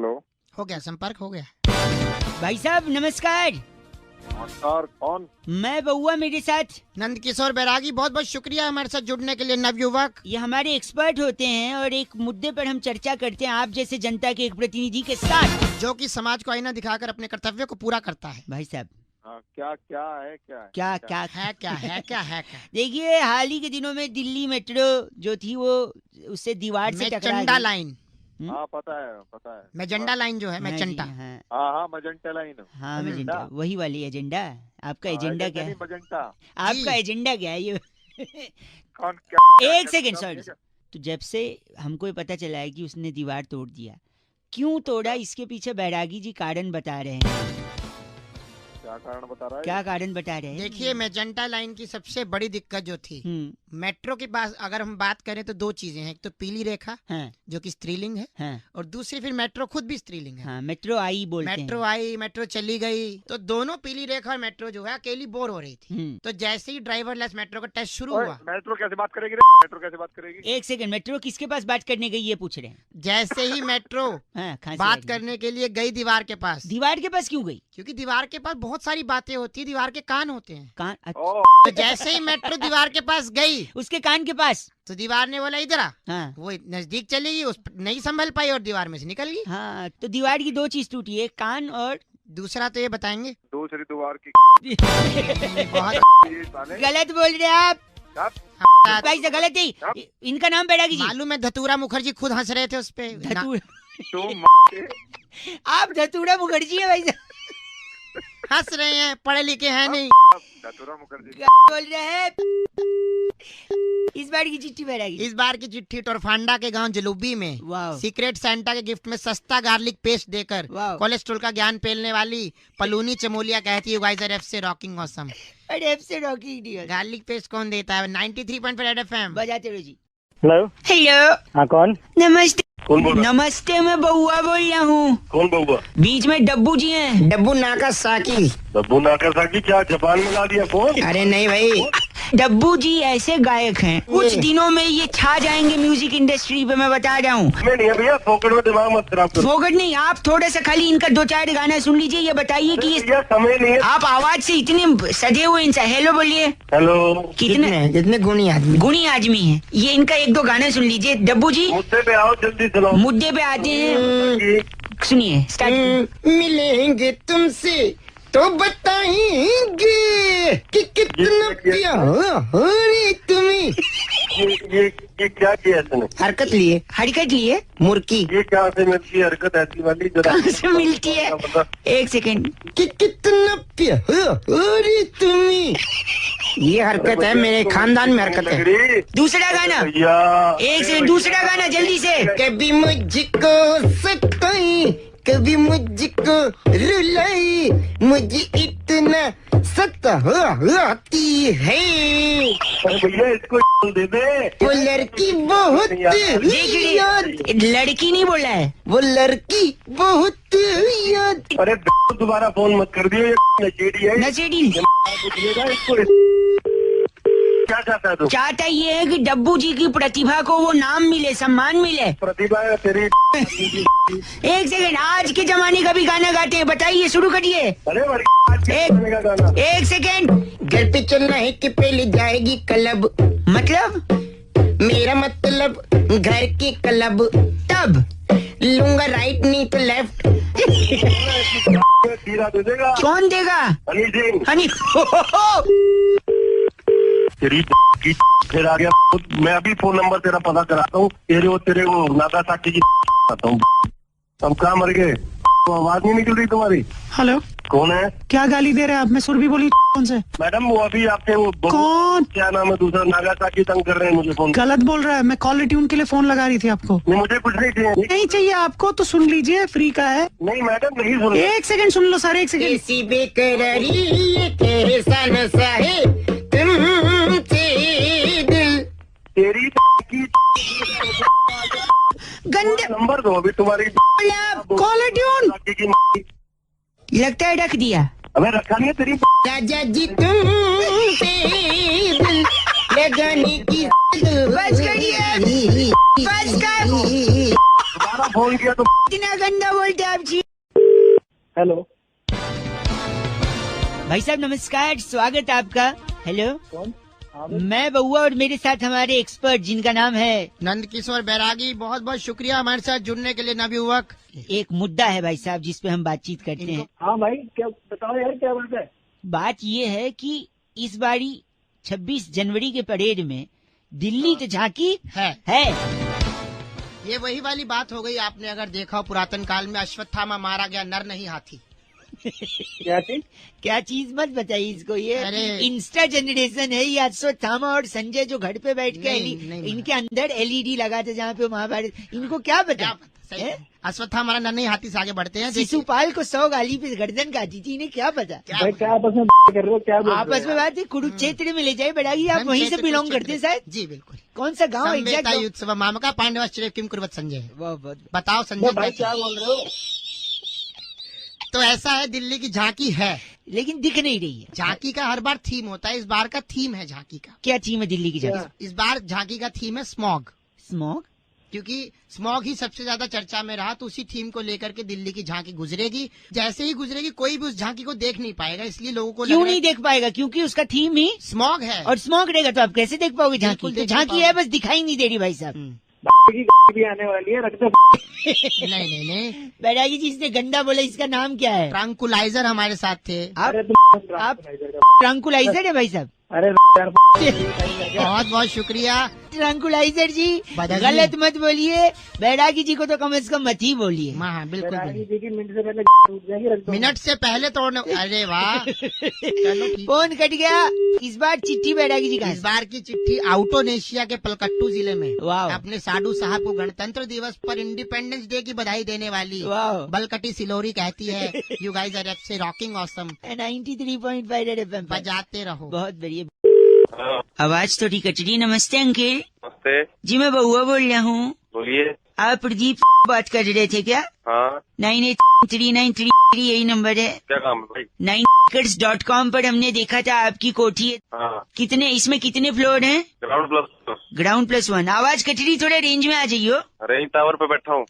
Hello. हो गया, संपर्क हो गया। भाई साहब नमस्कार। नमस्कार, कौन? मैं बउआ, मेरे साथ नंद किशोर बैरागी, बहुत बहुत शुक्रिया हमारे साथ जुड़ने के लिए नवयुवक। ये हमारे एक्सपर्ट होते हैं और एक मुद्दे पर हम चर्चा करते हैं आप जैसे जनता के एक प्रतिनिधि के साथ, जो कि समाज को आईना दिखाकर अपने कर्तव्य को पूरा करता है। भाई साहब हाँ, क्या क्या है? क्या है? क्या क्या है क्या है क्या है क्या? देखिए, हाल ही के दिनों में दिल्ली मेट्रो जो थी वो उससे दीवार से टकरा मेचंडा गई। लाइन, हाँ, पता है। मेजेंडा लाइन जो है, हाँ जी, मेचंडा। हाँ हाँ, मजेंटा लाइन। हाँ मेजेंटा, वही वाली एजेंडा। आपका एजेंडा क्या है? मजेंटा। आपका एजेंडा क्या है ये? कौन क्या? एक सेकंड, सॉरी। तो जब से हमको ये पता चला है कि उसने दीवार तोड़ दिया, क्यों तोड़ा, इसके पीछे बैरागी जी कारण बता रहे हैं। क्या कारण बता रहा है? क्या कारण बता रहे हैं? देखिए, मेजेंटा लाइन की सबसे बड़ी दिक्कत जो थी, मेट्रो के पास अगर हम बात करें तो दो चीजें हैं। एक तो पीली रेखा, हाँ, जो कि स्त्रीलिंग है, हाँ, और दूसरी फिर मेट्रो खुद भी स्त्रीलिंग है। हाँ, मेट्रो आई बोलते मेट्रो आई, मेट्रो चली गई, तो दोनों पीली रेखा और मेट्रो जो है अकेली बोर हो रही थी। हैं। तो जैसे ही ड्राइवरलेस मेट्रो का टेस्ट शुरू ओए, हुआ, मेट्रो कैसे बात करेगी रे? मेट्रो कैसे बात करेगी? एक सेकंड, मेट्रो किसके पास बात करने गई ये पूछ रहे हैं? जैसे ही मेट्रो हाँ, खांसी आ बात रही है। करने के लिए गई दीवार के पास, दीवार के पास क्यों गई? क्योंकि दीवार के पास बहुत सारी बातें होती है, दीवार के कान होते हैं। कान? अच्छा, ओ, तो जैसे ही मेट्रो दीवार के पास गई, उसके कान के पास। तो दीवार ने बोला इधर आ। हाँ, वो नजदीक चली गई, उस नहीं संभल पाई और दीवार में से निकल गई। हाँ, तो दीवार की दो चीज टूटी, एक कान और दूसरा तो ये बताएंगे। दूसरी दीवार की बहुत ये साले। गलत बोल रहे हैं आप बात- भाई से, गलत ही। इनका नाम बैरागी जी। मालूम है, धतूरा मुखर्जी खुद हंस रहे थे उस पे। तुम आप धतूरा मुखर्जी है भाई साहब? हंस रहे हैं, पढ़े लिखे हैं नहीं। धतूरा मुखर्जी। क्या बोल रहे हैं? इस बार की चिट्ठी बैरागी। इस बार की चिट्ठी टोरफांडा के गांव जलूबी में वाह, सीक्रेट सेंटा के गिफ्ट में सस्ता गार्लिक पेस्ट देकर वाह। कोलेस्ट्रॉल का ज्ञान पेलने वाली पलूनी चमोलिया कहती है, यू गाइस आर एफ से रॉकिंग ऑसम। अरे एफ से रॉकी डियर। गार्लिक पेस्ट कौन देता है? 93.5 रेड एफएम। बजाते रहो जी। हेलो। हेलो, हाँ, कौन? नमस्ते। कौन बोल रहा? नमस्ते, मैं बउआ बोल रहा हूँ। कौन बउआ? बीच में डब्बू जी हैं। डब्बू नाका साकी। डब्बू नाकासाकी? क्या जापान में ला दिया फोन? अरे नहीं भाई, डब्बू जी ऐसे गायक हैं, कुछ दिनों में ये छा जाएंगे म्यूजिक इंडस्ट्री पे, मैं बता रहा हूँ। मैं नहीं है भैया, फोकट में दिमाग मत खराब करो। फोकट नहीं, आप थोड़ा सा खाली इनका दो चार गाना सुन लीजिए। ये बताइए कि ये भैया समय नहीं है। आप आवाज से इतने सजे हुए इंसान। हेलो बोलिए। हेलो। कितने जितने गुणी आदमी। गुणी आदमी हैं ये। इनका एक दो गाना सुन लीजिए डब्बू जी। मुद्दे पे आओ, जल्दी सुनाओ। मुद्दे पे आते हैं, सुनिए स्टार्ट। मिलेंगे तुमसे तो बताएंगे कि कितना प्यार तुम्हें। ये क्या किया इसने? हरकत लिए, हरकत लिए। मुर्की ये क्या से मिलती है हरकत ऐसी वाली? जरा कहाँ से मिलती है? बता। एक सेकंड। कि कितना प्यार तुम्हें। ये हरकत है, मेरे खानदान में हरकत है। लग दूसरा गाना, भैया एक सेकंड, दूसरा गाना जल्दी से। कभी मुझको सताई, कभी मुझको रुलाई, मुझे इतना सताती है। अरे भैया इसको दे दे। वो लड़की बहुत देखिए, याद, लड़की नहीं बोला है। वो लड़की बहुत याद। अरे दोबारा फोन मत कर दियो, ये नशेड़ी है। नशेड़ी इसको क्या चाहता है तू? चाहता ये है कि डब्बू जी की प्रतिभा को वो नाम मिले, सम्मान मिले। प्रतिभा है तेरी। एक सेकंड, आज के जमाने का भी गाना गाते हैं, बताइए, शुरू करिए। अरे आज के जमाने का गाना। एक सेकंड। घर पे चलना है कि पहले जाएगी क्लब? मतलब मेरा मतलब घर की क्लब। तब लूंगा राइट नहीं तो लेफ्ट। सीधा दे देगा। कौन देगा? हनी सिंह। हनी। तेरी की फिर आ गया। मैं अभी फोन नंबर तेरा पता कराता हूँ। तेरे वो नागासाकी की आता हूँ। हम कहाँ मर गए? तो आवाज नहीं निकल रही तुम्हारी। हेलो, कौन है? क्या गाली दे रहे हैं आप? मैं सुरभि बोली। कौन से? मैडम वो अभी आपके वो कौन? क्या नाम है दूसरा? नागासाकी तंग कर रहे हैं मुझे फोन। गलत बोल रहा है। मैं कॉलर ट्यून के लिए फोन लगा रही थी आपको। नहीं मुझे कुछ नहीं चाहिए। नहीं चाहिए आपको तो सुन लीजिए, फ्री का है। नहीं मैडम नहीं सुन। एक सेकंड सुन लो सर, एक सेकंड। ऐसी बेकरारी ये कैसा नशा है तुमसे दिल। तेरी की गंदे नंबर दो अभी तुम्हारी। Caller tune. लगता है रख दिया। अबे रखा नहीं है तेरी। राजा जी तुमसे दिल बेगनी की बस करिए, बस कर। दोबारा फोन किया तो इतना गंदा बोलते आप जी। हेलो भाई साहब नमस्कार, स्वागत है आपका। हेलो, कौन? मैं बउआ और मेरे साथ हमारे एक्सपर्ट जिनका नाम है नंद किशोर बैरागी। बहुत बहुत शुक्रिया हमारे साथ जुड़ने के लिए नवयुवक। एक मुद्दा है भाई साहब जिस पे हम बातचीत करते हैं। हाँ भाई, क्या बताओ यार, क्या बात है? बात ये है कि इस बारी 26 जनवरी के परेड में दिल्ली तो झांकी है है। ये वही वाली बात हो गई। आपने अगर देखा हो पुरातन काल में अश्वत्थामा मारा गया, नर नहीं हाथी। क्या चीज? क्या चीज मत बताइए इसको, ये अरे। इंस्टा जनरेशन है। ये अश्वत्थामा और संजय जो घर पे बैठ के नहीं, इनके अंदर एलईडी लगा था जहाँ पे महाभारत, इनको क्या क्या पता? पता, सही है। अश्वत्थामा नर नहीं हाथी से आगे बढ़ते हैं। देखिए, शिशुपाल को 100 गाली पे गर्दन काटी थी, इन्हें क्या पता? भाई क्या आपस में कर रहे हो? क्या बोल रहे हो आपस में यार? बात है, कुरुक्षेत्र में ले जाए बैरागी, आप धन वहीं से क्षेत्र बिलोंग कुरुक्षेत्र। करते हैं शायद। जी बिल्कुल। कौन सा गाँव संवेता एग्जैक्ट? युत्सव मामका पांडवाश्चर्य किम कुर्वत संजय। बहुत बताओ वो संजय भाई क्या क्या है? बोल रहे हो? तो ऐसा है, दिल्ली की झांकी है। लेकिन दिख नहीं रही है। झांकी का हर बार थीम होता है। इस बार का थीम है झांकी का। क्या थीम है दिल्ली की जगह? इस बार झांकी का थीम है स्मॉग। स्मॉग? क्योंकि स्मॉग ही सबसे ज्यादा चर्चा में रहा, तो उसी थीम को लेकर के दिल्ली की झांकी गुजरेगी। जैसे ही गुजरेगी कोई भी उस झांकी को देख नहीं पाएगा, इसलिए लोगों को क्यों नहीं देख पाएगा? क्योंकि उसका थीम ही स्मॉग है। और स्मॉग रहेगा तो आप कैसे देख पाओगे झांकी? बिल्कुल तो देख झांकी पाओगे। है, बस दिखाई नहीं दे रही भाई साहब। भाई की गाड़ी भी आने वाली है, रख दो। नहीं बैरागी जी, इसने गंदा बोला, इसका नाम क्या है? ट्रंकुलाइजर हमारे साथ थे। आप अरे तुम आप- ट्रंकुलाइजर है भाई साहब? अरे यार बहुत बहुत शुक्रिया। ट्रंकुलाइजर जी, बदलिए। गलत मत बोलिए। बैरागी जी को तो कम से कम मत ही बोलिए। हाँ बिल्कुल बैरागी बिल्कुल। जी की मिनट से पहले टूट जाएगी, रख दो। मिनट से पहले तोड़ने। अरे वाह, चलो ठीक। फोन कट गया। इस बार चिट्ठी बैरागी जी का। इस बार की चिट्ठी आउटोनेशिया के पलकट्टू जिले में वाह। अपने साधु साहब को गणतंत्र दिवस पर इंडिपेंडेंस डे की बधाई देने वाली वाह। बलकटी सिलोरी कहती है, यू गाइस आर एब्से रॉकिंग ऑसम। 93.5 रेड एफएम पर। बजाते रहो। बहुत बढ़िया। आवाज थोड़ी कट रही। नमस्ते अंकिल नमस्ते, जी, मैं बउआ बोल रहा हूँ। बोलिए। आप प्रदीप बात कर रहे थे क्या? हाँ, 983933 यही नंबर है। क्या काम है भाई? 9acres.com पर हमने देखा था आपकी कोठी है। हाँ, कितने, इसमें कितने फ्लोर हैं? Ground plus ground +1। आवाज कट रही, थोड़ा रेंज में आ जाइयो। रेंज टावर पे बैठा हूँ।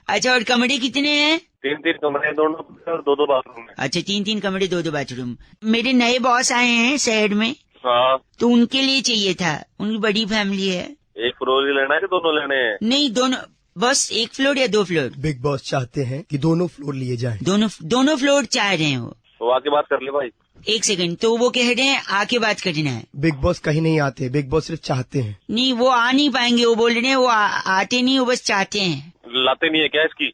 अच्छा, और कमरे कितने हैं? 3 कमरे, दोनों और 2 बाथरूम है। अच्छा, 3 कमरे, 2 बाथरूम। मेरे नए बॉस आए हैं शहर में, हाँ, तो उनके लिए चाहिए था। उनकी बड़ी फैमिली है। 1 फ्लोर ही लेना है कि 2 लेने हैं? नहीं, दोनों, बस 1 फ्लोर या 2 फ्लोर? बिग बॉस चाहते हैं कि दोनों फ्लोर लिए जाएं। दोनों फ्लोर चाह रहे हैं वो। तो आके बात कर ले भाई। 1 सेकंड, तो वो कह रहे हैं आके बात करना है। बिग बॉस कहीं नहीं आते, बिग बॉस सिर्फ चाहते हैं। नहीं, वो आ नहीं पाएंगे। वो बोल रहे हैं वो आते नहीं, वो बस चाहते हैं। लाते नहीं है क्या इसकी?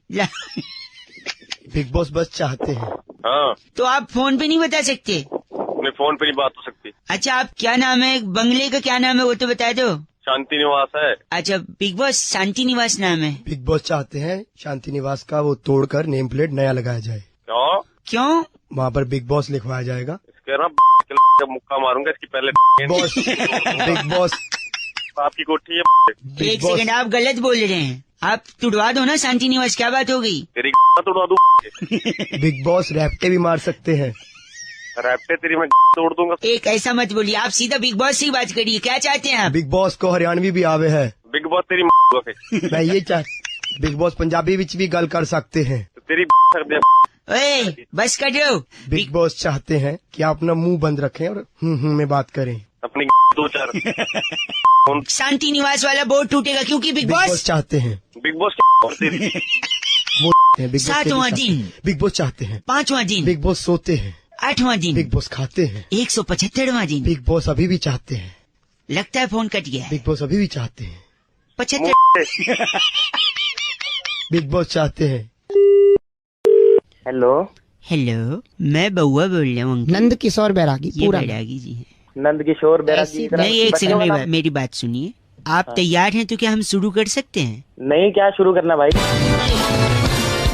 बिग बॉस बस चाहते हैं। हाँ, तो आप फोन पे नहीं बता सकते? नहीं फोन पे नहीं बात हो सकती। अच्छा, आप क्या नाम है, बंगले का क्या नाम है वो तो बता दो। शांति निवास है। अच्छा, बिग बॉस शांति निवास नाम है। बिग बॉस चाहते हैं शांति निवास का वो तोड़कर नेम प्लेट नया लगाया जाए। क्यों? क्यों? वहाँ पर बिग बॉस लिखवाया जाएगा। इसके ना जब मुक्का मारूंगा इसकी पहले। बॉस बिग बॉस आपकी कोठी है। बिग 1 बॉस सेकंड, आप गलत बोल रहे हैं। आप तुड़वा दो ना शांति निवास, क्या बात हो गई? तेरी तोड़वा दूं। बिग बॉस रैप्टे भी मार सकते हैं। रैप्टे तेरी मैं तोड़ दूंगा। एक ऐसा मत बोलिए, आप सीधा बिग बॉस से ही बात करिए। क्या चाहते हैं आप? बिग बॉस को हरियाणवी भी आवे है। बिग बॉस तेरी फिर मैं ये बिग बॉस पंजाबी विच भी गल कर सकते हैं। तेरी कर दे। ओए, बस कर दो। बिग बॉस चाहते हैं कि आप अपना मुंह बंद रखें और में बात करें। अपनी 2-4 शांति निवास वाला बोर्ड टूटेगा क्योंकि बिग बिग बॉस बॉस चाहते हैं बिग बॉस और तेरी वो हैं, बिग बॉस 7वां के भी दिन। चाहते हैं। बिग बॉस चाहते हैं। 5वां दिन, बिग बॉस सोते हैं। 8वां दिन, बिग बॉस खाते हैं। 175वां दिन। बिग बॉस अभी भी चाहते हैं। लगता है फोन कट गया है। बिग बॉस अभी भी चाहते हैं। 75। बिग बॉस चाहते हैं। हेलो, हेलो, मैं बउआ बोल रहा हूँ। नंद किशोर बैरागी ये पूरा बैरागी जी हैं। नंद किशोर बैरागी। नहीं, 1 सेकंड, मेरी बात सुनिए। आप तैयार हैं तो क्या हम शुरू कर सकते हैं? नहीं, क्या शुरू करना भाई?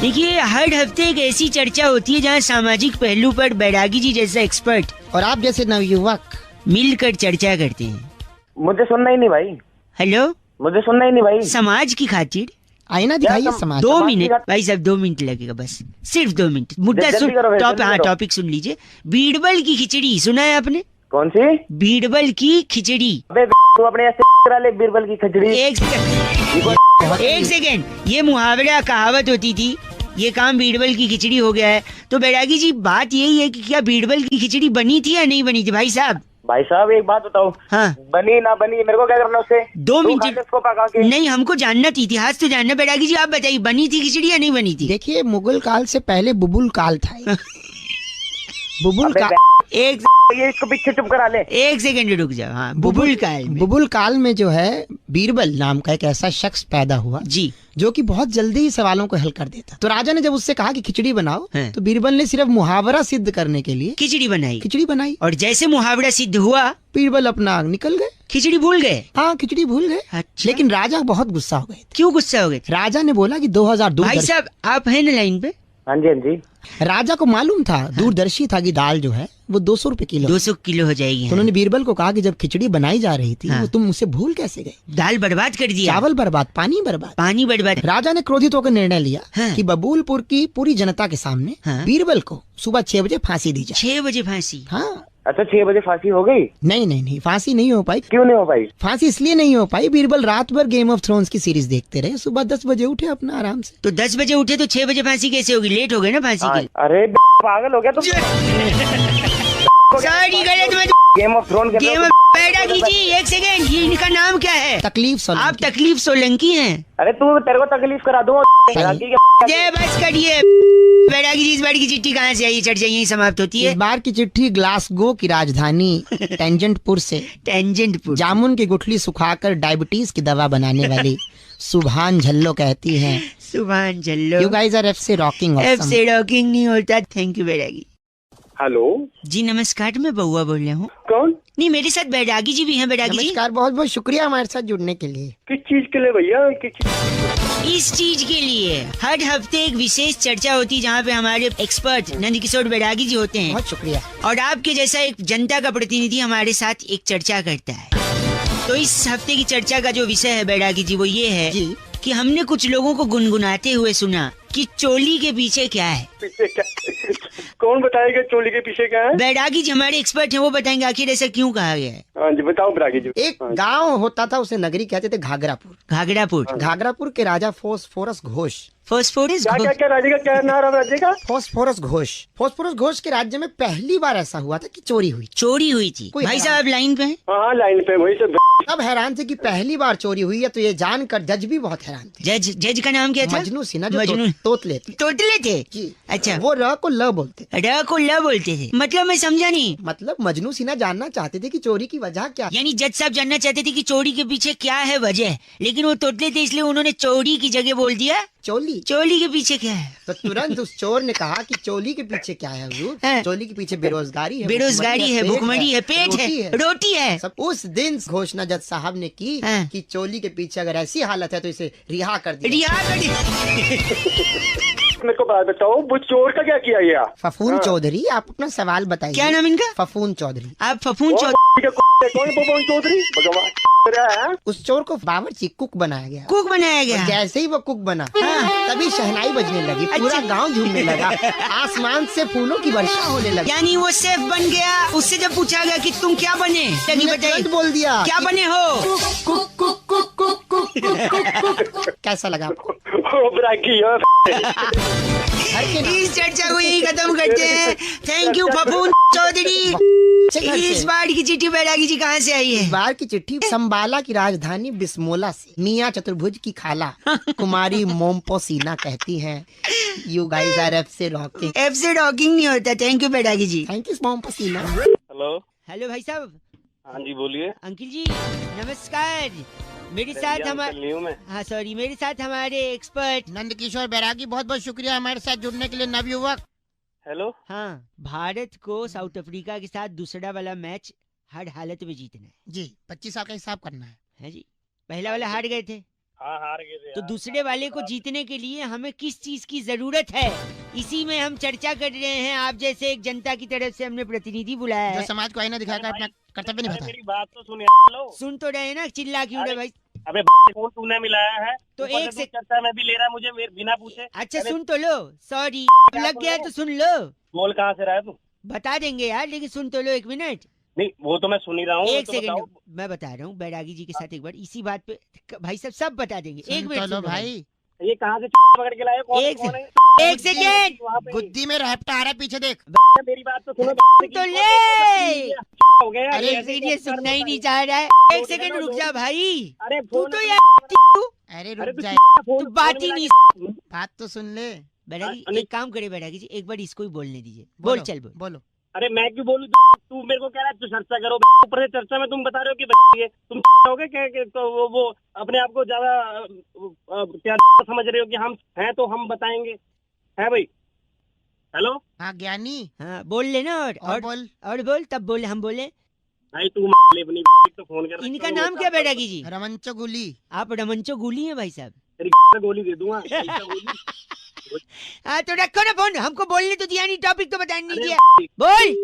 देखिए, हर हफ्ते एक ऐसी चर्चा होती है जहाँ सामाजिक पहलू पर बैरागी जी जैसा एक्सपर्ट और आप जैसे नवयुवक मिलकर चर्चा करते हैं। मुझे सुनना ही नहीं भाई, हेलो, मुझे सुनना ही नहीं भाई। समाज की खातिर आईना दिखाइए समाज। 2 समाज की मिनट बात- भाई साहब, 2 मिनट लगेगा बस, सिर्फ 2 मिनट। मुद्दा जल्दी सुन, करो भाई, जल्दी हाँ, करो। टॉपिक सुन लीजिए। बीरबल की खिचड़ी सुना है आपने? कौन सी? बीरबल की खिचड़ी। अबे तू अपने ऐसे करा ले बीरबल की खिचड़ी। एक सेकेंड, ये मुहावरा कहावत होती थी, ये काम बीरबल की खिचड़ी हो गया है। तो बैरागी जी बात यही है कि क्या बीरबल की खिचड़ी बनी थी या नहीं बनी थी भाई साहब? भाई साहब एक बात बताओ, हाँ, बनी ना बनी मेरे को क्या करना उससे? 2 तू मिनट। खा ले उसको पका के। नहीं, हमको जानना थी, इतिहास तो जानना। बैरागी जी आप बताइए, बनी थी खिचड़ी या नहीं बनी थी? देखिए मुगल काल से पहले बुबुल काल था। बुबुल अबे काल, एक ये इसको पीछे चुप करा ले। एक सेकंड रुक जाओ। हाँ, बुबुल काल में। बुबुल काल में जो है बीरबल नाम का एक ऐसा शख्स पैदा हुआ जी, जो कि बहुत जल्दी ही सवालों को हल कर देता। तो राजा ने जब उससे कहा कि खिचड़ी बनाओ, हाँ। तो बीरबल ने सिर्फ मुहावरा सिद्ध करने के लिए खिचड़ी बनाई। खिचड़ी बनाई। और जैसे मुहावरा सिद्ध हुआ, बीरबल अपना निकल गए। खिचड़ी भूल गए। हाँ, खिचड़ी भूल गए। अच्छा। लेकिन राजा बहुत गुस्सा हो गए थे। क्यों गुस्सा हो गए? राजा ने बोला कि 2000 भाई दूरदर्शी। साहब आप हैं ना लाइन पे? हाँ जी, हाँ जी। राजा को मालूम था, दूरदर्शी था कि दाल जो है वो 200 रुपए किलो। 200 किलो हो जाएगी। तो उन्होंने बीरबल को कहा कि जब खिचड़ी बनाई जा रही थी, हाँ। वो तुम उसे भूल कैसे गए? दाल बर्बाद कर दिया, चावल बर्बाद, पानी बर्बाद। पानी बर्बाद। राजा ने क्रोधित होकर निर्णय लिया हाँ। कि बबूलपुर की पूरी जनता के सामने हाँ। बीरबल को सुबह 6 बजे फांसी दी जाए। 6 बजे फांसी। हाँ, अच्छा 6 बजे फांसी हो गई? नहीं, फांसी नहीं हो पाई। क्यों नहीं हो पाई? फांसी इसलिए नहीं हो पाई, बीरबल रात भर गेम ऑफ थ्रोन्स की सीरीज देखते रहे, सुबह 10 बजे उठे अपना आराम से। तो 10 बजे उठे तो 6 बजे फांसी कैसे होगी? लेट हो गए ना फांसी के लिए। अरे पागल हो गया तुम। सॉरी, गलत मत। गेम ऑफ थ्रोन के गेम बैरागी जी एक सेकेंड, ये इनका नाम क्या है? तकलीफ सोलंकी। आप तकलीफ सोलंकी हैं? अरे तू तेरे को तकलीफ करा दूंगा। ये बस करिए। बैरागी जी इस बार की चिट्ठी कहाँ से आई? चर्चा यही समाप्त होती इस है। बार की चिट्ठी ग्लासगो की राजधानी टेंजेंटपुर से टेंजेंटपुर। जामुन की गुठली सुखाकर डायबिटीज की दवा बनाने वाली सुभान झल्लो कहती हैं, सुभान जल्लो। यू गाइस आर एफ से रॉकिंग एफ से रॉकिंग नहीं होता। थैंक यू बैरागी हेलो जी। नमस्कार, मैं बउआ बोल रहा हूँ। कौन? नहीं, मेरे साथ बैरागी जी भी हैं। बैरागी जी, नमस्कार, बहुत बहुत शुक्रिया हमारे साथ जुड़ने के लिए। किस चीज के लिए भैया? किस इस चीज के लिए हर हफ्ते एक विशेष चर्चा होती है जहाँ पे हमारे एक्सपर्ट नंदकिशोर बैरागी जी होते हैं, बहुत शुक्रिया। और आपके जैसा एक जनता का प्रतिनिधि हमारे साथ एक चर्चा करता है। तो इस हफ्ते की चर्चा का जो विषय है बैरागी जी, वो ये है जी। कि हमने कुछ लोगों को गुनगुनाते हुए सुना कि चोली के पीछे क्या है। पीछे क्या? कौन बताएगा चोली के पीछे क्या है? बैरागी जी हमारे एक्सपर्ट हैं, वो बताएंगे आखिर ऐसा क्यों कहा गया है। हाँ जी बताओ ब्रागी जी। एक गांव होता था, उसे नगरी कहते थे घाघरापुर। घाघरापुर। घाघरापुर के राजा फोस्फोरस घोष। फॉस्फोरस क्या क्या क्या राज्य का क्या नाम है राज्य का? फोस्फोरस घोष के राज्य में पहली बार ऐसा हुआ था कि चोरी हुई। चोरी हुई थी। कोई भाई हैरान- साहब लाइन पे हैं? हाँ लाइन पे वही सब। अब हैरान थे कि पहली बार चोरी हुई है, तो ये जानकर जज भी बहुत हैरान थे। जज का नाम क्या था? मजनू सिन्हा, जो मजनू। तोतले थे। तोतले थे। जी। अच्छा। वो र को ल बोलते थे। र को ल बोलते थे, मतलब मैं समझा नहीं। मतलब मजनू सिन्हा जानना चाहते थे कि चोरी की वजह क्या। यानी जज साहब जानना चाहते थे कि चोरी के पीछे क्या है वजह, लेकिन वो तोतले थे इसलिए उन्होंने चोरी की जगह बोल दिया चोली। चोली के पीछे क्या है। तो तुरंत उस चोर ने कहा कि चोली के पीछे क्या है हुजूर? हाँ। चोली के पीछे बेरोजगारी है, बेरोजगारी है, भूखमरी है, पेट रोटी है, रोटी है। सब उस दिन घोषणा जज साहब ने की हाँ। कि चोली के पीछे अगर ऐसी हालत है तो इसे रिहा कर दिया। रिहा कर मेरे को बात बताओ, वो चोर का क्या किया गया? फफून चौधरी, आप अपना सवाल बताइए। क्या नाम इनका? फफून चौधरी। आप फफून कौन पवन चौधरी? भगवान है? उस चोर को बावर्ची कुक बनाया गया। कुक बनाया गया। जैसे ही वो कुक बना, तभी शहनाई बजने लगी, पूरा अच्छा। गांव झूमने लगा, आसमान से फूलों की वर्षा होने लगी। यानी वो शेफ बन गया। उससे जब पूछा गया कि तुम क्या बने, तभी उसने बताइए तुरंत बोल दिया क्या बने हो। कैसा लगा आपको? ओ ब्रागी हो। घर के नाम इस चर्चा को यही खत्म करते हैं। थैंक यू फफून चौधरी। से घर से। इस बार की चिट्ठी बैरागी जी कहाँ से आई इस है? बार की चिट्ठी संबाला की राजधानी बिस्मोला से मियाँ चतुर्भुज की खाला कुमारी मोम्पोसीना कहती हैं, यू गाइस आर एफ से रॉकिंग। एफ से रॉकिंग नहीं होता। Thank you Bairagi ji. Thank you मोम्पोसीना। हेलो हेलो भाई साहब। हाँ जी बोलिए। अंकिल जी नमस्कार। मेरे साथ हमारे हाँ सॉरी मेरे साथ हमारे एक्सपर्ट नंदकिशोर बैरागी, बहुत बहुत शुक्रिया हमारे साथ जुड़ने के लिए नवयुवक। हेलो हाँ, भारत को साउथ अफ्रीका के साथ दूसरा वाला मैच हर हालत में जीतना है। जी 25 साल का हिसाब करना है जी। पहला वाला हार गए थे, हाँ हार गए थे तो दूसरे वाले को जीतने के लिए हमें किस चीज की जरूरत है, इसी में हम चर्चा कर रहे हैं। आप जैसे एक जनता की तरफ से हमने प्रतिनिधि बुलाया जो है। समाज को आईना दिखाकर अपना कर्तव्य निभाता है। मेरी बात तो सुन लो। सुन तो रहे ना, चिल्ला क्यों रहे भाई? अबे कौन तूने मिलाया है? तो ऊपर एक से से तू चर्चा में भी ले रहा है मुझे बिना पूछे। अच्छा अरे सुन तो लो, सॉरी लग गया तो सुन लो। बोल कहाँ से रहा है तू? बता देंगे यार, लेकिन सुन तो लो 1 मिनट। नहीं वो तो मैं सुन ही रहा हूँ। एक तो सेकंड, बताओ। मैं बता रहा हूँ बैरागी जी के साथ एक बार इसी बात पे भाई साहब सब बता देंगे। एक सुन मिनट तो लो सुन लो भाई, ये कहाँ से पकड़ के लाए? कौन एक कौन है? एक सेकेंड वहाँ पे गुद्दी में रैप्ट आ रहा है, पीछे देख। मेरी बात तो सुनो। तो ले हो गया अरे ऐसे ये कैसे सुनना ही कर नहीं सकता चाह रहा है। है? एक सेकंड रुक जा भाई, अरे तू फोन तो अपने- यार अरे अरे रुक तू जाए, फोन- तू बात फोन ही मिला नहीं। के- बात तो सुन ले। बैरागी अरे- एक काम करे बैरागी जी, एक बार इसको ही बोलने दीजिए। बोल बोलो, चल बोल। बोलो। अरे मैं क्यों बोलूं? तू मेरे को कह रहा है तू चर्चा करो, ऊपर से चर्चा में तुम बता रहे हो कि ये तुम हो गए क्या? तो वो अपने आप को ज्यादा क्या समझ रहे हो कि हम हैं तो हम बताएंगे, है भाई? हेलो हाँ ज्ञानी, हाँ बोल लेना और बोल। और बोल तब बोले हम बोले। भाई तू अपनी तो फोन कर। इनका नाम क्या बैरागी जी? रमंचो गुली। आप रमंचो गुली हैं भाई साहब? तेरी गोली दे दूंगा। ऐसा गोली। हाँ तो रखो ना फोन, हमको बोलने तो दिया नहीं, टॉपिक तो बताने नहीं अरे दिया। बोल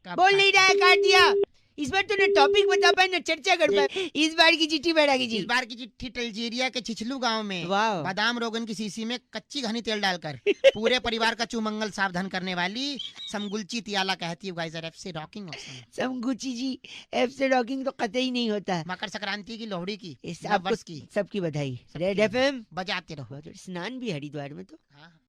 कब बोल नहीं रहा है, काट दिया। इस बार तो न टॉपिक बता पाए न चर्चा कर पाए। इस बार की चिट्ठी बैरागी जी। इस बार की चिट्ठी अल्जीरिया के छिछलू गांव में वाह। बादाम रोगन की शीशी में कच्ची घनी तेल डालकर पूरे परिवार का चुमंगल सावधान करने वाली समगुलची तियाला कहती है गाइस आर एफसी रॉकिंग ऑसम। समगुची जी, एफ से रॉकिंग तो कतई नहीं होता। मकर संक्रांति की, लोहड़ी की, इस नव आपको वर्ष की सबकी बधाई। रेड एफएम बजाते रहो। स्नान भी हरिद्वार में तो हाँ।